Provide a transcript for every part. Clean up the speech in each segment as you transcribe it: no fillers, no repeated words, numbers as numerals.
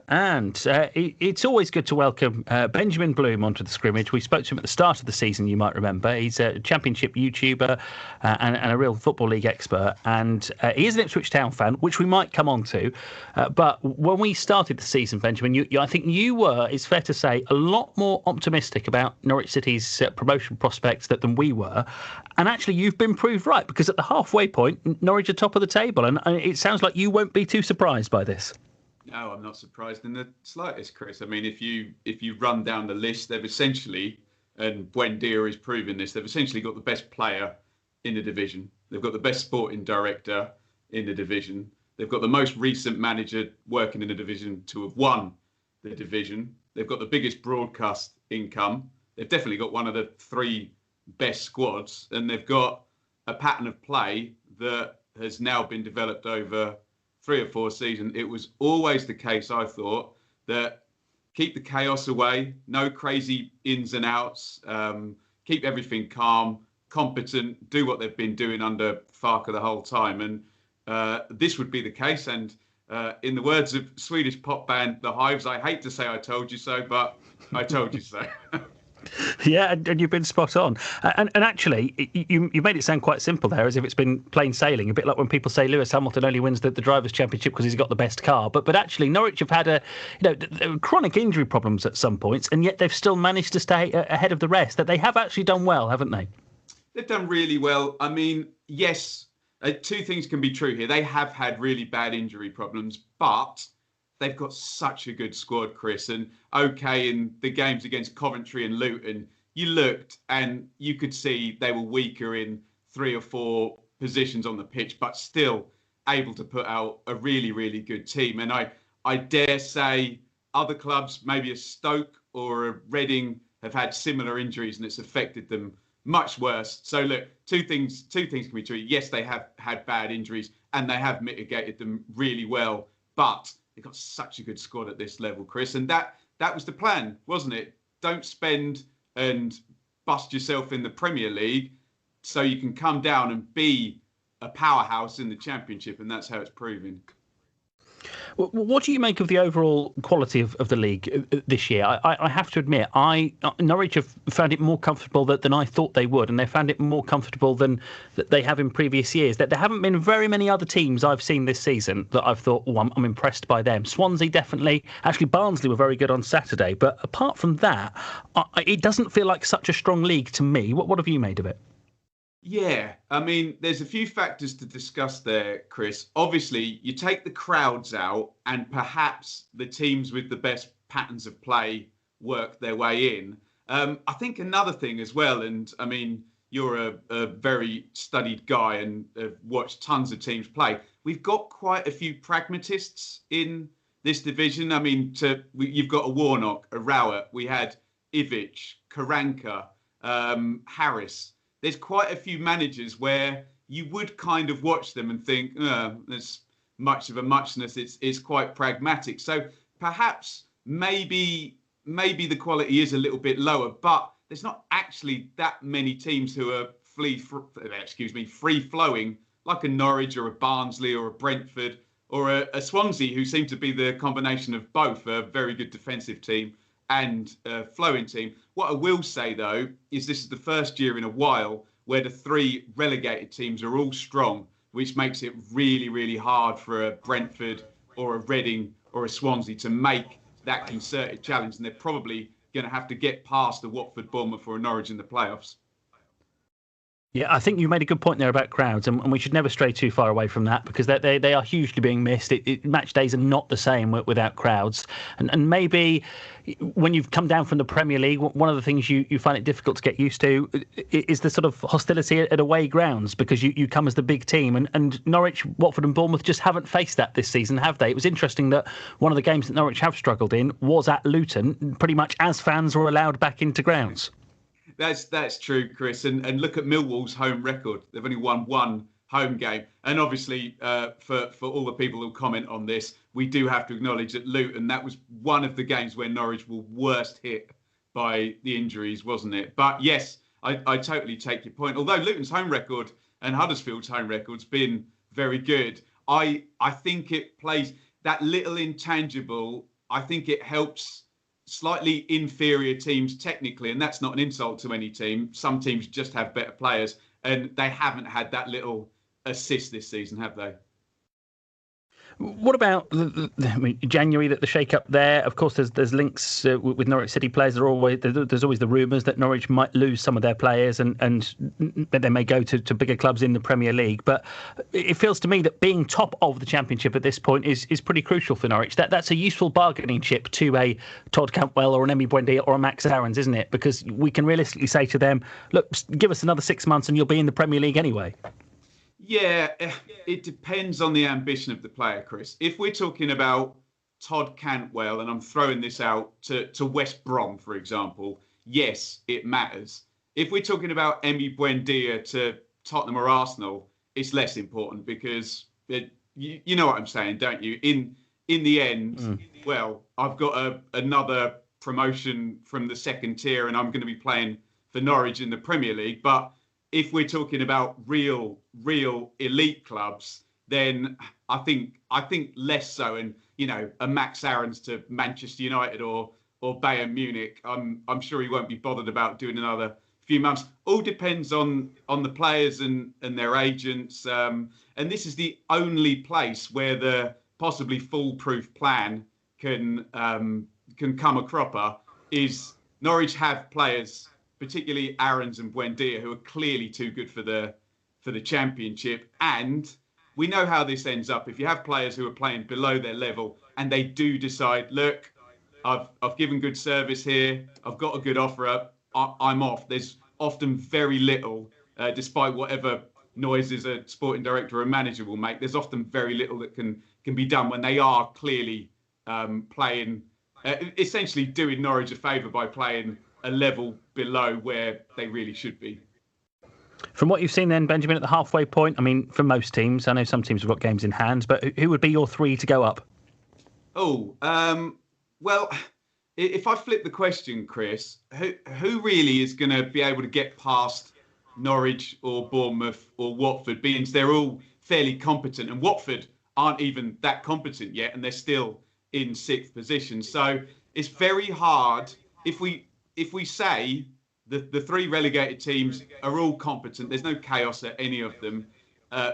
And it's always good to welcome Benjamin Bloom onto the Scrimmage. We spoke to him at the start of the season, you might remember. He's a championship YouTuber and a real Football League expert. And he is an Ipswich Town fan, which we might come on to. But when we started the season, Benjamin, I think you were, it's fair to say, a lot more optimistic about Norwich City's promotion prospects than we were. And actually, you've been proved right, because at the halfway point, Norwich are top of the table. And it sounds like you won't be too surprised by this. No, I'm not surprised in the slightest, Chris. I mean, if you run down the list, they've essentially, and Buendia is proving this, they've essentially got the best player in the division. They've got the best sporting director in the division. They've got the most recent manager working in the division to have won the division. They've got the biggest broadcast income. They've definitely got one of the three best squads, and they've got a pattern of play that has now been developed over 3 or 4 seasons. It was always the case, I thought, that keep the chaos away, no crazy ins and outs, keep everything calm, competent, do what they've been doing under Farker the whole time. And this would be the case. And in the words of Swedish pop band The Hives, I hate to say I told you so, but I told you so. Yeah, and you've been spot on. And actually, you made it sound quite simple there, as if it's been plain sailing, a bit like when people say Lewis Hamilton only wins the Drivers' Championship because he's got the best car. But actually, Norwich have had chronic injury problems at some points, and yet they've still managed to stay ahead of the rest. That they have actually done well, haven't they? They've done really well. I mean, yes, 2 things can be true here. They have had really bad injury problems, but they've got such a good squad, Chris. And okay, in the games against Coventry and Luton, you looked and you could see they were weaker in 3 or 4 positions on the pitch, but still able to put out a really, really good team. And I dare say other clubs, maybe a Stoke or a Reading, have had similar injuries and it's affected them much worse. So look, two things can be true. Yes, they have had bad injuries and they have mitigated them really well, but they've got such a good squad at this level, Chris. And that was the plan, wasn't it? Don't spend and bust yourself in the Premier League so you can come down and be a powerhouse in the Championship. And that's how it's proving. What do you make of the overall quality of the league this year? I have to admit, Norwich have found it more comfortable than I thought they would, and they found it more comfortable than they have in previous years. That there haven't been very many other teams I've seen this season that I've thought, I'm impressed by them. Swansea definitely. Actually, Barnsley were very good on Saturday. But apart from that, it doesn't feel like such a strong league to me. What have you made of it? Yeah, I mean, there's a few factors to discuss there, Chris. Obviously, you take the crowds out and perhaps the teams with the best patterns of play work their way in. I think another thing as well, and I mean, you're a very studied guy and have watched tons of teams play. We've got quite a few pragmatists in this division. I mean, you've got a Warnock, a Rowett. We had Ivic, Karanka, Harris. There's quite a few managers where you would kind of watch them and think, there's much of a muchness. It's quite pragmatic. So perhaps maybe the quality is a little bit lower, but there's not actually that many teams who are free-flowing, like a Norwich or a Barnsley or a Brentford or a Swansea, who seem to be the combination of both, a very good defensive team and flowing team. What I will say, though, is this is the first year in a while where the 3 relegated teams are all strong, which makes it really, really hard for a Brentford or a Reading or a Swansea to make that concerted challenge. And they're probably going to have to get past the Watford, Bournemouth or a Norwich in the playoffs. Yeah, I think you made a good point there about crowds, and we should never stray too far away from that, because they are hugely being missed. Match days are not the same without crowds. And maybe when you've come down from the Premier League, one of the things you find it difficult to get used to is the sort of hostility at away grounds, because you come as the big team. And Norwich, Watford and Bournemouth just haven't faced that this season, have they? It was interesting that one of the games that Norwich have struggled in was at Luton, pretty much as fans were allowed back into grounds. That's true, Chris. And look at Millwall's home record. They've only won 1 home game. And obviously, for all the people who comment on this, we do have to acknowledge that Luton, that was one of the games where Norwich were worst hit by the injuries, wasn't it? But yes, I totally take your point. Although Luton's home record and Huddersfield's home record's been very good, I think it plays that little intangible I think it helps slightly inferior teams technically, and that's not an insult to any team. Some teams just have better players, and they haven't had that little assist this season, have they? What about January? That the shake-up there. Of course, there's links with Norwich City players. There's always the rumours that Norwich might lose some of their players, and they may go to bigger clubs in the Premier League. But it feels to me that being top of the Championship at this point is pretty crucial for Norwich. That's a useful bargaining chip to a Todd Cantwell or an Emi Buendia or a Max Aarons, isn't it? Because we can realistically say to them, look, give us another 6 months and you'll be in the Premier League anyway. Yeah, it depends on the ambition of the player, Chris. If we're talking about Todd Cantwell, and I'm throwing this out to West Brom, for example, yes, it matters. If we're talking about Emi Buendia to Tottenham or Arsenal, it's less important because you know what I'm saying, don't you? In the end, well, I've got another promotion from the second tier, and I'm going to be playing for Norwich in the Premier League, but if we're talking about real elite clubs, then I think less so. And a Max Aarons to Manchester United or Bayern Munich, I'm sure he won't be bothered about doing another few months. All depends on the players and their agents. And this is the only place where the possibly foolproof plan can come a cropper. Is Norwich have players, particularly Aarons and Buendia, who are clearly too good for the Championship. And we know how this ends up. If you have players who are playing below their level and they do decide, look, I've given good service here, I've got a good offer up, I'm off. There's often very little, despite whatever noises a sporting director or a manager will make, there's often very little that can be done when they are clearly playing, essentially doing Norwich a favour by playing a level below where they really should be. From what you've seen then, Benjamin, at the halfway point, I mean, for most teams, I know some teams have got games in hand, but who would be your three to go up? Well, if I flip the question, Chris, who really is going to be able to get past Norwich or Bournemouth or Watford, being they're all fairly competent, and Watford aren't even that competent yet, and they're still in sixth position. So it's very hard if we say the three relegated teams are all competent, there's no chaos at any of them.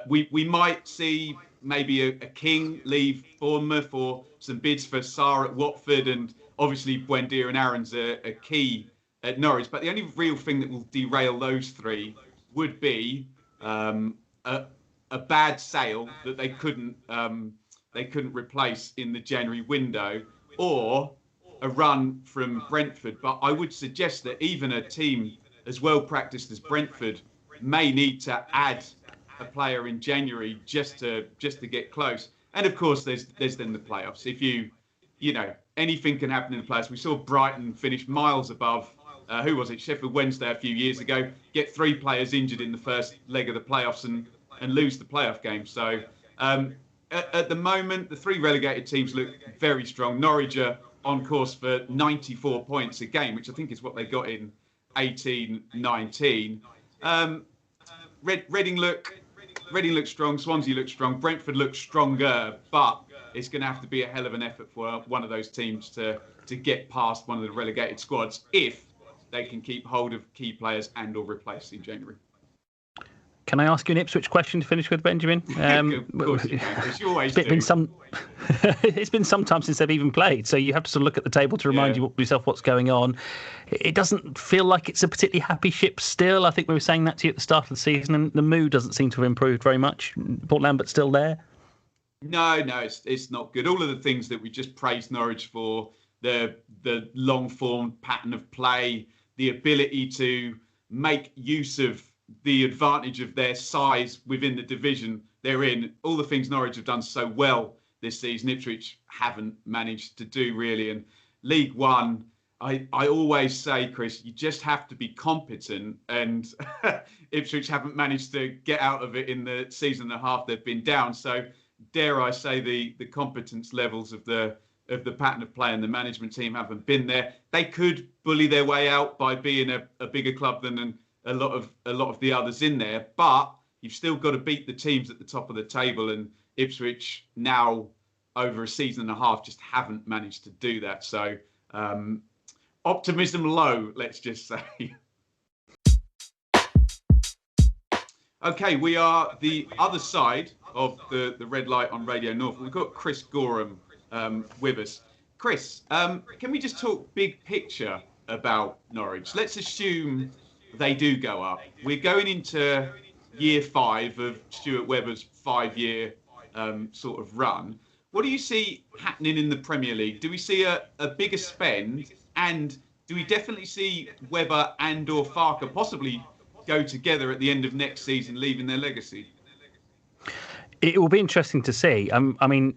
We might see maybe a King leave Bournemouth or some bids for Sarr at Watford, and obviously Buendia and Aarons are key at Norwich. But the only real thing that will derail those three would be a bad sale that they couldn't replace in the January window, or a run from Brentford. But I would suggest that even a team as well practiced as Brentford may need to add a player in January just to get close. And of course, there's then the playoffs. If you know anything can happen in the playoffs. We saw Brighton finish miles above. Who was it? Sheffield Wednesday a few years ago. Get 3 players injured in the first leg of the playoffs and lose the playoff game. So at the moment, the 3 relegated teams look very strong. Norwich are on course for 94 points a game, which I think is what they got in 18-19. Reading look strong. Swansea look strong. Brentford look stronger, but it's going to have to be a hell of an effort for one of those teams to get past one of the relegated squads if they can keep hold of key players and or replace in January. Can I ask you an Ipswich question to finish with, Benjamin? Of course you can, because you always do. It's been some time since they've even played, so you have to sort of look at the table to remind yourself what's going on. It doesn't feel like it's a particularly happy ship still. I think we were saying that to you at the start of the season, and the mood doesn't seem to have improved very much. Port Lambert's still there? No, it's not good. All of the things that we just praised Norwich for, the long-form pattern of play, the ability to make use of the advantage of their size within the division they're in, all the things Norwich have done so well this season, Ipswich haven't managed to do really. And League One, I always say, Chris, you just have to be competent, and Ipswich haven't managed to get out of it in the season and a half they've been down. So dare I say the competence levels of the pattern of play and the management team haven't been there. They could bully their way out by being a bigger club than a lot of the others in there, but you've still got to beat the teams at the top of the table, and Ipswich now over a season and a half just haven't managed to do that. So optimism low, let's just say. Okay, we are the other side of the red light on Radio Norfolk. We've got Chris Goreham with us. Chris, can we just talk big picture about Norwich? Let's assume they do go up. We're going into year 5 of Stuart Webber's 5-year sort of run. What do you see happening in the Premier League? Do we see a bigger spend? And do we definitely see Webber and or Farke possibly go together at the end of next season, leaving their legacy? It will be interesting to see. I mean,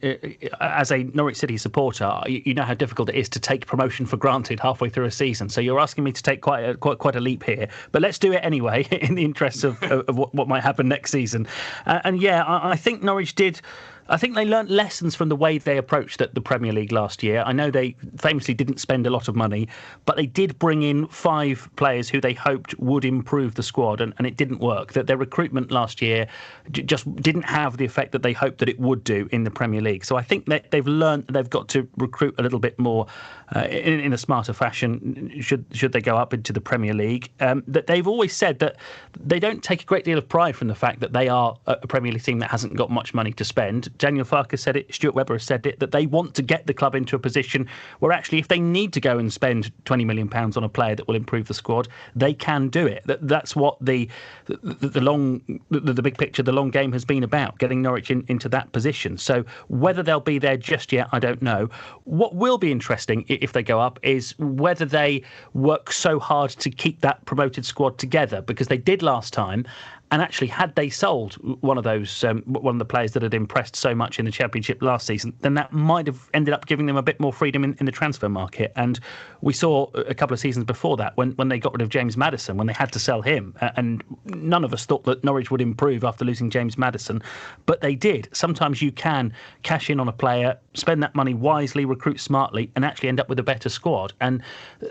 as a Norwich City supporter, you know how difficult it is to take promotion for granted halfway through a season. So you're asking me to take quite a leap here. But let's do it anyway, in the interests of what might happen next season. And yeah, I think Norwich did. I think they learnt lessons from the way they approached the Premier League last year. I know they famously didn't spend a lot of money, but they did bring in 5 players who they hoped would improve the squad, and it didn't work. That their recruitment last year just didn't have the effect that they hoped that it would do in the Premier League. So I think that they've learnt that they've got to recruit a little bit more in a smarter fashion should they go up into the Premier League. That they've always said that they don't take a great deal of pride from the fact that they are a Premier League team that hasn't got much money to spend. Daniel Farke said it, Stuart Webber has said it, that they want to get the club into a position where actually if they need to go and spend £20 million on a player that will improve the squad, they can do it. That's what the big picture, the long game has been about, getting Norwich into that position. So whether they'll be there just yet, I don't know. What will be interesting if they go up is whether they work so hard to keep that promoted squad together, because they did last time. And actually, had they sold one of the players that had impressed so much in the Championship last season, then that might have ended up giving them a bit more freedom in the transfer market. And we saw a couple of seasons before that when they got rid of James Maddison, when they had to sell him. And none of us thought that Norwich would improve after losing James Maddison, but they did. Sometimes you can cash in on a player, spend that money wisely, recruit smartly, and actually end up with a better squad. And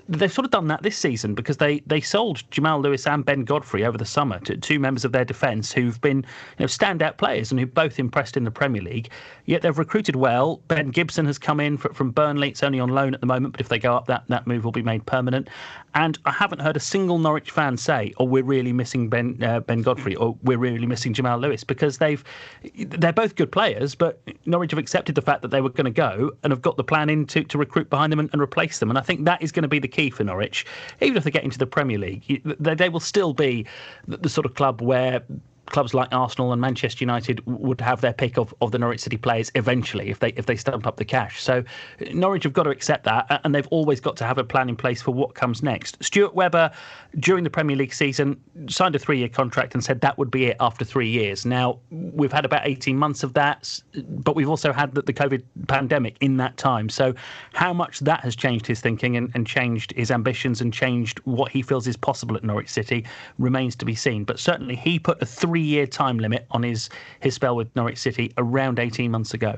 they've sort of done that this season, because they sold Jamal Lewis and Ben Godfrey over the summer to 2 members of their defence who've been standout players and who've both impressed in the Premier League. Yet they've recruited well. Ben Gibson has come in from Burnley. It's only on loan at the moment, but if they go up, that move will be made permanent. And I haven't heard a single Norwich fan say, "Oh, we're really missing Ben Godfrey," or "We're really missing Jamal Lewis," because they're both good players, but Norwich have accepted the fact that they were going to go and have got the plan in to recruit behind them and replace them. And I think that is going to be the key for Norwich. Even if they get into the Premier League, they will still be the sort of club where clubs like Arsenal and Manchester United would have their pick of the Norwich City players eventually if they stump up the cash. So Norwich have got to accept that, and they've always got to have a plan in place for what comes next. Stuart Webber, during the Premier League season, signed a 3-year contract and said that would be it after 3 years. Now, we've had about 18 months of that, but we've also had the COVID pandemic in that time. So how much that has changed his thinking and changed his ambitions and changed what he feels is possible at Norwich City remains to be seen. But certainly he put a 3-year time limit on his spell with Norwich City around 18 months ago.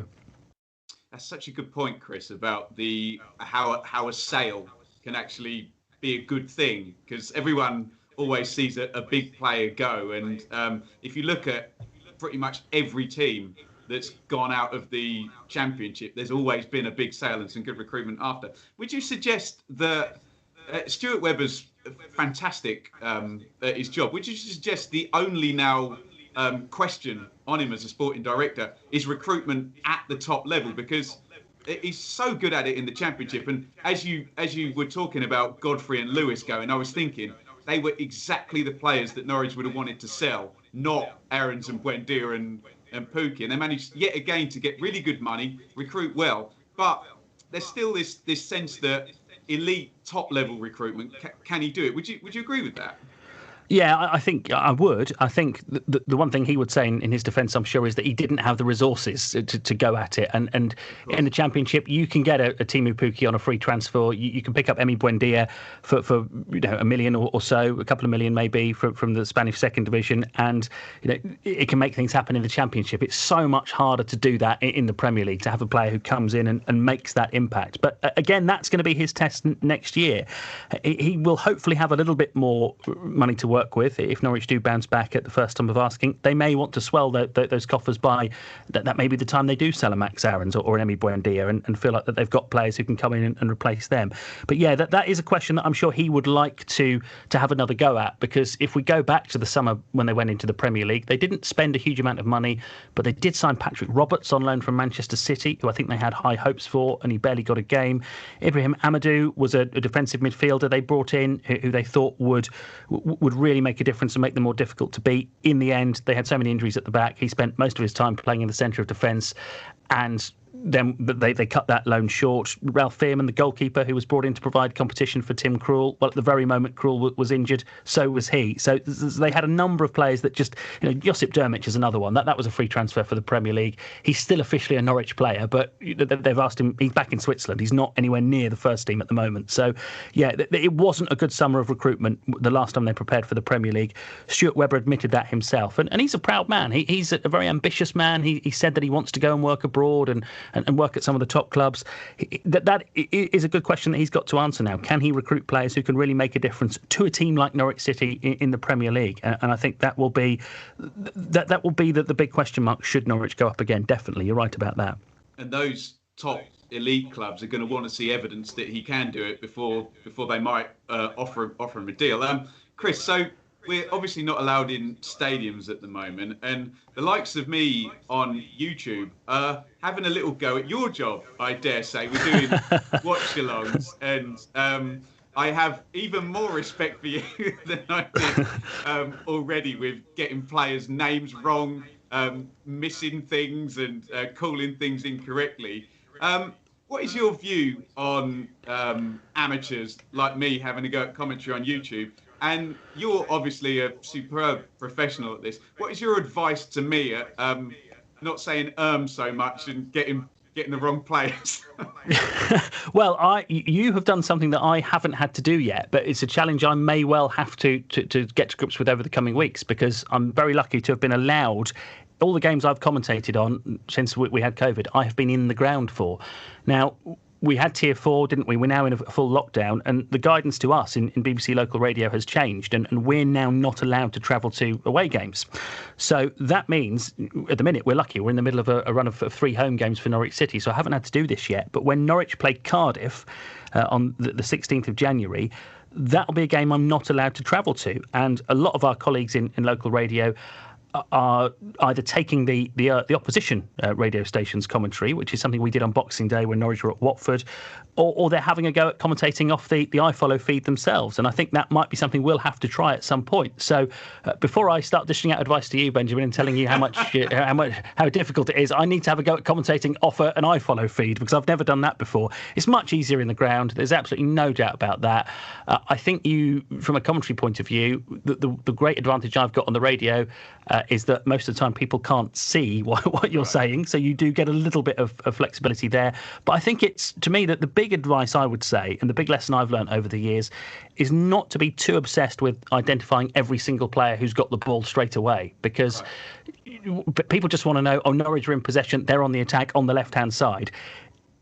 That's such a good point, Chris, about how a sale can actually be a good thing, because everyone always sees a big player go. And if you look at pretty much every team that's gone out of the Championship, there's always been a big sale and some good recruitment after. Would you suggest that Stuart Webber's fantastic at his job? Would you suggest the only now question on him as a sporting director is recruitment at the top level? Because he's so good at it in the Championship. And as you were talking about Godfrey and Lewis going, I was thinking they were exactly the players that Norwich would have wanted to sell, not Aarons and Buendia and Pookie. And they managed yet again to get really good money, recruit well, but there's still this sense that elite top level recruitment, can he do it? Would you agree with that? Yeah, I think I would. I think the one thing he would say in his defence, I'm sure, is that he didn't have the resources to go at it. And in the Championship, you can get a Timu Pukki on a free transfer. You can pick up Emi Buendia for $1 million or so, a couple of million maybe from the Spanish second division, and it can make things happen in the Championship. It's so much harder to do that in the Premier League, to have a player who comes in and makes that impact. But again, that's going to be his test next year. He will hopefully have a little bit more money to work work with if Norwich do bounce back at the first time of asking. They may want to swell those coffers by that may be the time they do sell a Max Aarons or an Emi Buendia and feel like that they've got players who can come in and replace them. But yeah, that is a question that I'm sure he would like to have another go at, because if we go back to the summer when they went into the Premier League, they didn't spend a huge amount of money, but they did sign Patrick Roberts on loan from Manchester City, who I think they had high hopes for, and he barely got a game. Ibrahim Amadou was a defensive midfielder they brought in who they thought would really make a difference and make them more difficult to beat. In the end, they had so many injuries at the back. He spent most of his time playing in the centre of defence, and then they cut that loan short. Ralph Fearman, the goalkeeper, who was brought in to provide competition for Tim Krul, well, at the very moment Krul was injured, so was he. So they had a number of players that just, Josip Drmic is another one. That was a free transfer for the Premier League. He's still officially a Norwich player, but they've asked him, he's back in Switzerland. He's not anywhere near the first team at the moment. So, yeah, it wasn't a good summer of recruitment the last time they prepared for the Premier League. Stuart Webber admitted that himself. And he's a proud man. He's a very ambitious man. He said that he wants to go and work abroad and work at some of the top clubs. That is a good question that he's got to answer now. Can he recruit players who can really make a difference to a team like Norwich City in the Premier League? And I think that will be the big question mark should Norwich go up again. Definitely, you're right about that. And those top elite clubs are going to want to see evidence that he can do it before they might offer him a deal. Chris, so we're obviously not allowed in stadiums at the moment, and the likes of me on YouTube are having a little go at your job, I dare say. We're doing watch-alongs, and I have even more respect for you than I did already with getting players' names wrong, missing things and calling things incorrectly. What is your view on amateurs like me having a go at commentary on YouTube? And you're obviously a superb professional at this. What is your advice to me at not saying so much and getting the wrong players? Well, you have done something that I haven't had to do yet, but it's a challenge I may well have to get to grips with over the coming weeks, because I'm very lucky to have been allowed. All the games I've commentated on since we had COVID, I have been in the ground for. Now, we had Tier 4, didn't we? We're now in a full lockdown, and the guidance to us in BBC Local Radio has changed, and we're now not allowed to travel to away games. So that means, at the minute, we're lucky. We're in the middle of a run of 3 home games for Norwich City, so I haven't had to do this yet. But when Norwich play Cardiff on the 16th of January, that'll be a game I'm not allowed to travel to. And a lot of our colleagues in local radio are either taking the opposition radio station's commentary, which is something we did on Boxing Day when Norwich were at Watford, or they're having a go at commentating off the iFollow feed themselves. And I think that might be something we'll have to try at some point. So before I start dishing out advice to you, Benjamin, and telling you how difficult it is, I need to have a go at commentating off an iFollow feed, because I've never done that before. It's much easier in the ground. There's absolutely no doubt about that. I think from a commentary point of view, the great advantage I've got on the radio is that most of the time people can't see what you're saying, so you do get a little bit of flexibility there. But I think it's, to me, that the big advice I would say, and the big lesson I've learned over the years, is not to be too obsessed with identifying every single player who's got the ball straight away, because people just want to know, Norwich are in possession, they're on the attack on the left-hand side.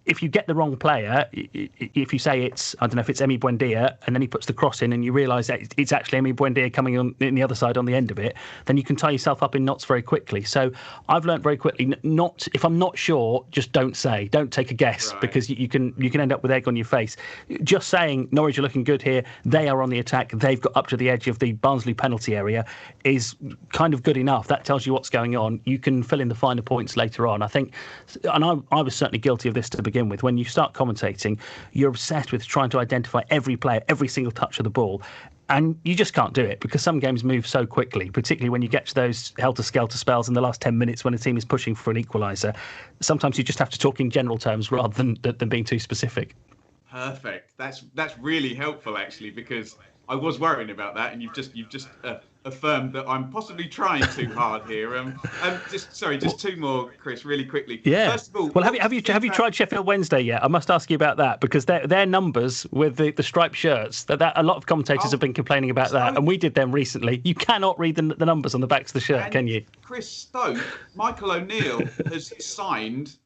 If you get the wrong player, if you say it's Emi Buendia, and then he puts the cross in and you realise that it's actually Emi Buendia coming on in the other side on the end of it, then you can tie yourself up in knots very quickly. So I've learned very quickly, if I'm not sure, just don't take a guess, because you can end up with egg on your face. Just saying Norwich are looking good here, they are on the attack, they've got up to the edge of the Barnsley penalty area, is kind of good enough. That tells you what's going on. You can fill in the finer points later on. I think, and I was certainly guilty of this to begin with. When you start commentating, you're obsessed with trying to identify every player, every single touch of the ball, and you just can't do it, because some games move so quickly, particularly when you get to those helter-skelter spells in the last 10 minutes when a team is pushing for an equaliser. Sometimes you just have to talk in general terms rather than being too specific. Perfect. That's really helpful, actually, because I was worrying about that, and you've just affirmed that I'm possibly trying too hard here. Just two more, Chris, really quickly. Yeah. First of all, well, have you tried Sheffield Wednesday yet? I must ask you about that, because their numbers with the striped shirts, that a lot of commentators have been complaining about that, and we did them recently. You cannot read the numbers on the backs of the shirt, can you? Chris Stoke, Michael O'Neill has signed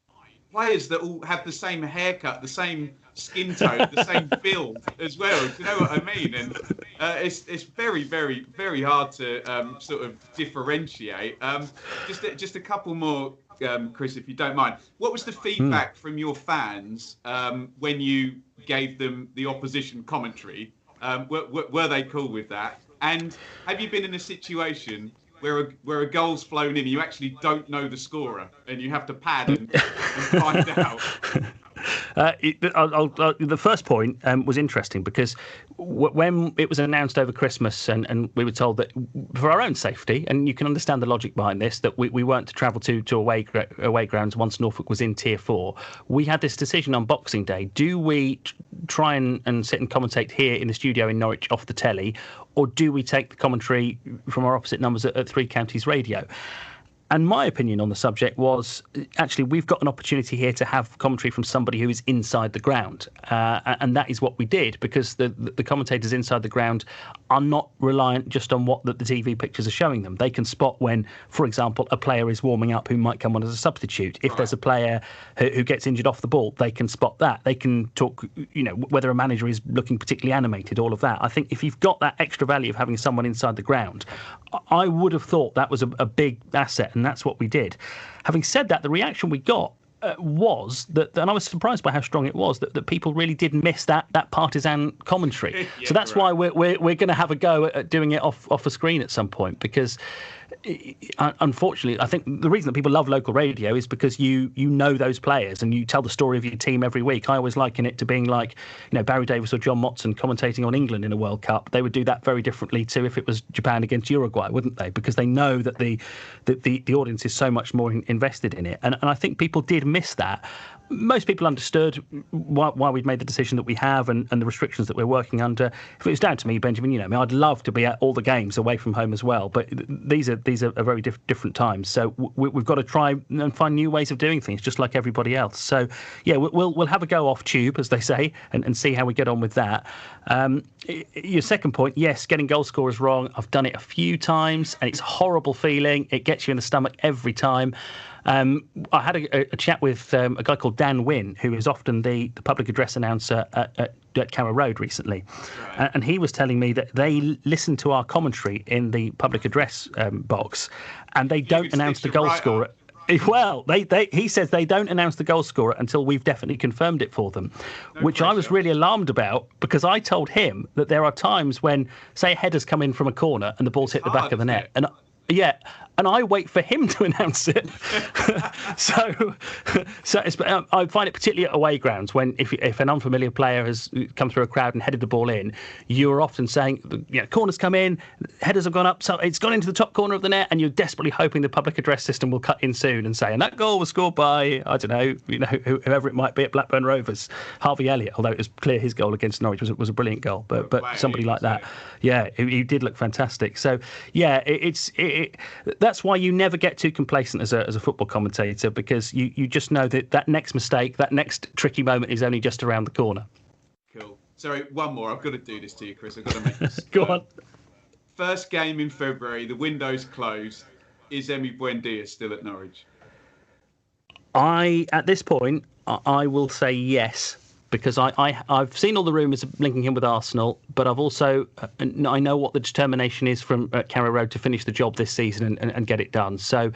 players that all have the same haircut, the same skin tone, the same build as well. Do you know what I mean? And it's very, very, very hard to sort of differentiate. Just a couple more, Chris, if you don't mind. What was the feedback from your fans when you gave them the opposition commentary? Were they cool with that? And have you been in a situation where a goal's flown in and you actually don't know the scorer and you have to pad and find out? The first point was interesting because when it was announced over Christmas and we were told that for our own safety, and you can understand the logic behind this, that we weren't to travel to away grounds once Norfolk was in Tier 4, we had this decision on Boxing Day. Do we try and sit and commentate here in the studio in Norwich off the telly, or do we take the commentary from our opposite numbers at Three Counties Radio? And my opinion on the subject was, actually, we've got an opportunity here to have commentary from somebody who is inside the ground. And that is what we did, because the commentators inside the ground are not reliant just on what the TV pictures are showing them. They can spot when, for example, a player is warming up who might come on as a substitute. If there's a player who gets injured off the ball, they can spot that. They can talk, whether a manager is looking particularly animated, all of that. I think if you've got that extra value of having someone inside the ground, I would have thought that was a big asset, and that's what we did. Having said that, the reaction we got was that, and I was surprised by how strong it was, that people really did miss that partisan commentary. So that's why we're going to have a go at doing it off a screen at some point, because unfortunately, I think the reason that people love local radio is because you know those players and you tell the story of your team every week. I always liken it to being like, Barry Davies or John Motson commentating on England in a World Cup. They would do that very differently to if it was Japan against Uruguay, wouldn't they? Because they know that the audience is so much more invested in it. And I think people did miss that. Most people understood why we'd made the decision that we have and the restrictions that we're working under. If it was down to me, Benjamin, I'd love to be at all the games away from home as well. But these are very different times. So we've got to try and find new ways of doing things, just like everybody else. So yeah, we'll have a go off tube, as they say, and see how we get on with that. Your second point, yes, getting goal scorers wrong. I've done it a few times, and it's a horrible feeling. It gets you in the stomach every time. I had a chat with a guy called Dan Wynn, who is often the public address announcer at Carrow Road recently. Right. And he was telling me that they listen to our commentary in the public address box, and they don't announce the goal scorer. Well, he says they don't announce the goal scorer until we've definitely confirmed it for them, which I was really alarmed about, because I told him that there are times when, say, a header's come in from a corner and the ball's hit the back of the net. And I wait for him to announce it. so I find it particularly at away grounds when if an unfamiliar player has come through a crowd and headed the ball in, you're often saying, corners come in, headers have gone up, so it's gone into the top corner of the net, and you're desperately hoping the public address system will cut in soon and say, and that goal was scored by, I don't know, whoever it might be at Blackburn Rovers, Harvey Elliott, although it was clear his goal against Norwich was a brilliant goal, but somebody like that, he did look fantastic. So yeah, that's why you never get too complacent as a football commentator, because you just know that next mistake, that next tricky moment is only just around the corner. Cool. Sorry, one more. I've got to do this to you, Chris. I've got to make this. Go on. First game in February, the window's closed. Is Emi Buendia still at Norwich? At this point, I will say yes, because I've seen all the rumours linking him with Arsenal, but I've also I know what the determination is from Carrow Road to finish the job this season and get it done. So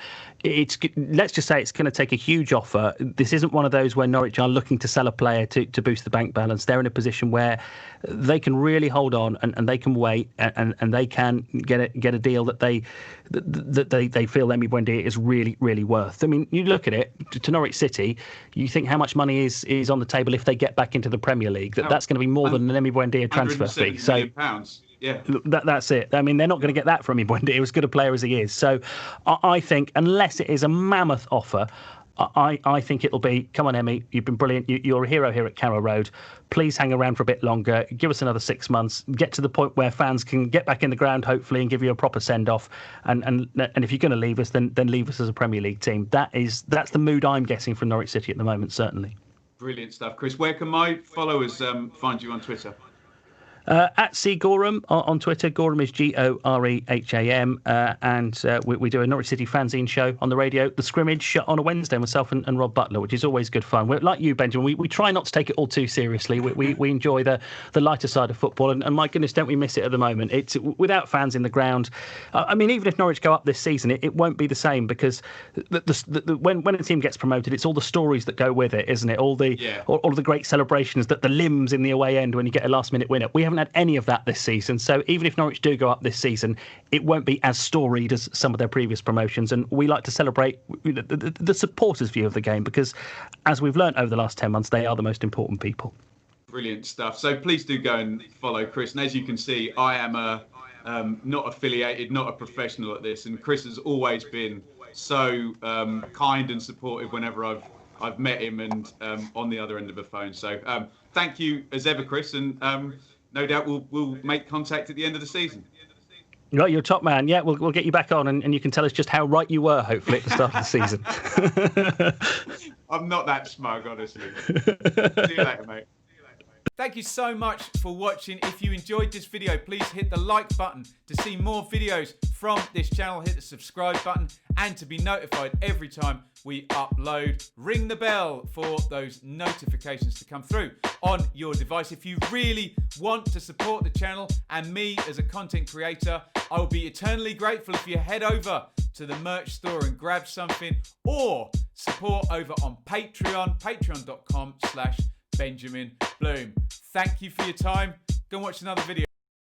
let's just say it's going to take a huge offer. This isn't one of those where Norwich are looking to sell a player to boost the bank balance. They're in a position where they can really hold on and they can wait and they can get a deal that they feel Emi Buendia is really, really worth. I mean, you look at it, to Norwich City, you think how much money is on the table if they get back into the Premier League. That's going to be more than an Emi Buendia transfer fee. So £170 million. Yeah, that's it. I mean, they're not going to get that from Emi Buendia, as good a player as he is. So I think unless it is a mammoth offer, I think it'll be, come on, Emi, you've been brilliant. You're a hero here at Carrow Road. Please hang around for a bit longer. Give us another 6 months. Get to the point where fans can get back in the ground, hopefully, and give you a proper send-off. And if you're going to leave us, then leave us as a Premier League team. That's the mood I'm getting from Norwich City at the moment, certainly. Brilliant stuff, Chris. Where can my followers find you on Twitter? At C Goreham on Twitter. Goreham is Goreham, and we do a Norwich City fanzine show on the radio, The Scrimmage, on a Wednesday, myself and Rob Butler, which is always good fun. We're like you, Benjamin. We try not to take it all too seriously. We enjoy the lighter side of football, and my goodness, don't we miss it at the moment? It's without fans in the ground. I mean, even if Norwich go up this season, it won't be the same, because when a team gets promoted, it's all the stories that go with it, isn't it? All the great celebrations, that the limbs in the away end when you get a last-minute winner. We haven't had any of that this season, so even if Norwich do go up this season, it won't be as storied as some of their previous promotions, and we like to celebrate the supporters' view of the game, because as we've learnt over the last 10 months, they are the most important people. Brilliant stuff. So please do go and follow Chris, and as you can see, I am not affiliated, not a professional at this, and Chris has always been so kind and supportive whenever I've met him and on the other end of the phone. So thank you as ever, Chris, and no doubt we'll make contact at the end of the season. Right, you're a top man. Yeah, we'll get you back on, and you can tell us just how right you were, hopefully, at the start of the season. I'm not that smug, honestly. See you later, mate. Thank you so much for watching. If you enjoyed this video, please hit the like button to see more videos from this channel. Hit the subscribe button, and to be notified every time we upload, ring the bell for those notifications to come through on your device. If you really want to support the channel and me as a content creator, I will be eternally grateful if you head over to the merch store and grab something, or support over on Patreon, patreon.com/Benjamin Bloom. Thank you for your time. Go and watch another video.